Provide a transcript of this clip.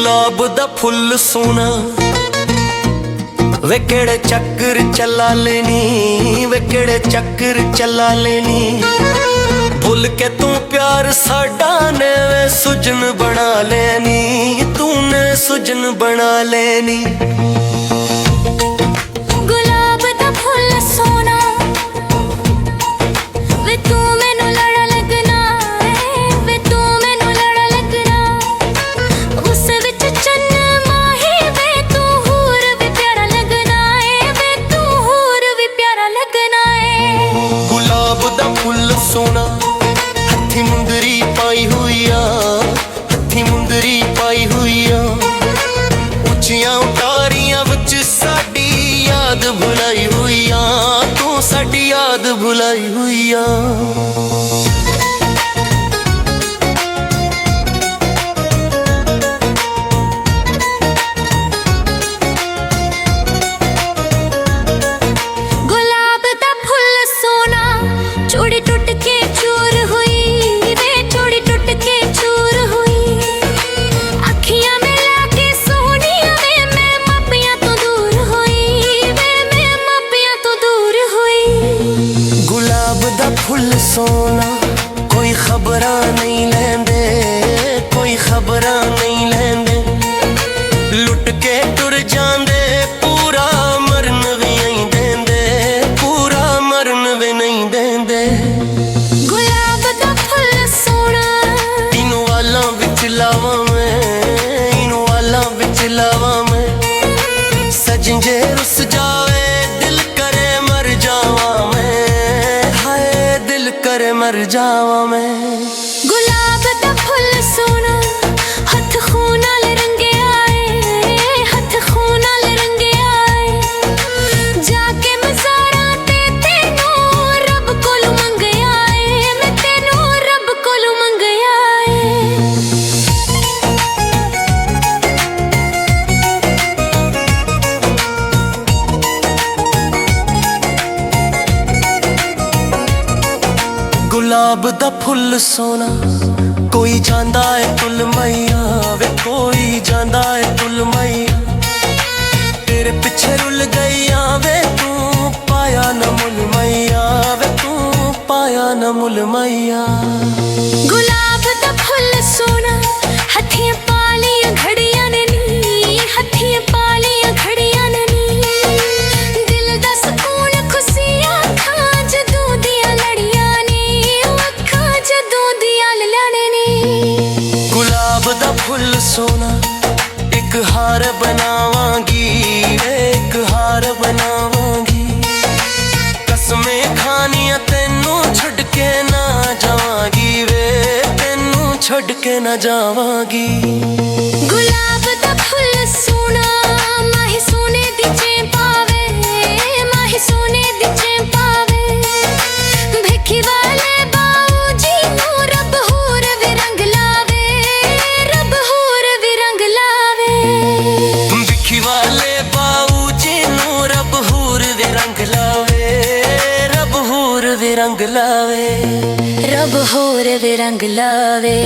गुलाब दा फुल सोना वे केड़े चक्कर चला लेनी, वे केड़े चक्कर चला लेनी। भुल के तू प्यार साडा ने वे सुजन बना लेनी, तूने सुजन बना लेनी। गुलाब दा फुल सोना वे तू मैनू लड़ा लगना, वे तू मैनू लड़ा लगना। उस विच चन्न माही वे तू होर भी प्यारा लगना है, वे तू होर भी प्यारा लगना है। गुलाब दा फुल सोना हथी मुंदरी पाई हुई आ, हथी मुंदरी पाई हुई आ। उचियां उतारियां विच साडी याद भुलाई हुई आ, तू साडी याद भुलाई हुई आ। गुलाब दा फुल सोना चूड़ी टुट के चूर हुई, वे चूड़ी टुट के चूर हुई। अखियां मिला के सोनिया वे मैं मापियां तो दूर हुई, वे मैं मापियां तो दूर हुई। गुलाब दा फुल सोना कोई खबरां नहीं लेंदे, कोई खबरां नहीं लेंदे। लुट के टुर जांदे पूरा मरन भी नहीं देंदे, पूरा मरन भी नहीं देंदे। गुलाब दा फुल सोना इनू वालां विच लावां मैं, इनू वालां विच लावां मैं। सजन जे रुस जावे दिल करे मर जावां मैं, हाय दिल करे मर जावां मैं। गुलाब दा फुल सोना हथ खून नाल रंगे आए, हथ खून नाल रंगे आए। जाके मज़ारां ते तेनू रब कोलों मंगया है, मैं तेनू रब कोलों मंगया है। गुलाब दा फुल सोना कोई जांदा है तुल मैया वे, कोई जांदा है तुल मैया। तेरे पिछे रुल गईया वे तू पाया न मुल मैया, वे तू पाया न मुल मैया। गुलाब दा फुल सोना हथियां पालियां घड़ियां ने नी, हथियां पालियां घड़ियां ने नी। दिल दा सुकून खुशियां अखां जदों दियां लड़ियां नी, अखां जदों दियां लड़ियां नी। गुलाब दा फुल सोना एक हार बनावांगी, एक हार बनावांगी। कसमें खानियां तेनू छड़ के ना जावांगी वे, तेनू छड़ के ना जावांगी। गुलाब दा फुल सोना माही सोने दी चें पावे, माही सोने दी चें पावे। भेखी वाले बाऊ जी नू रब होर भी रंग लावे, रब होर भी रंग लावे। विखी वाले बाऊ जी नू रब होर भी रंग लावे, रब होर भी रंग लावे, रब होर भी रंग लावे।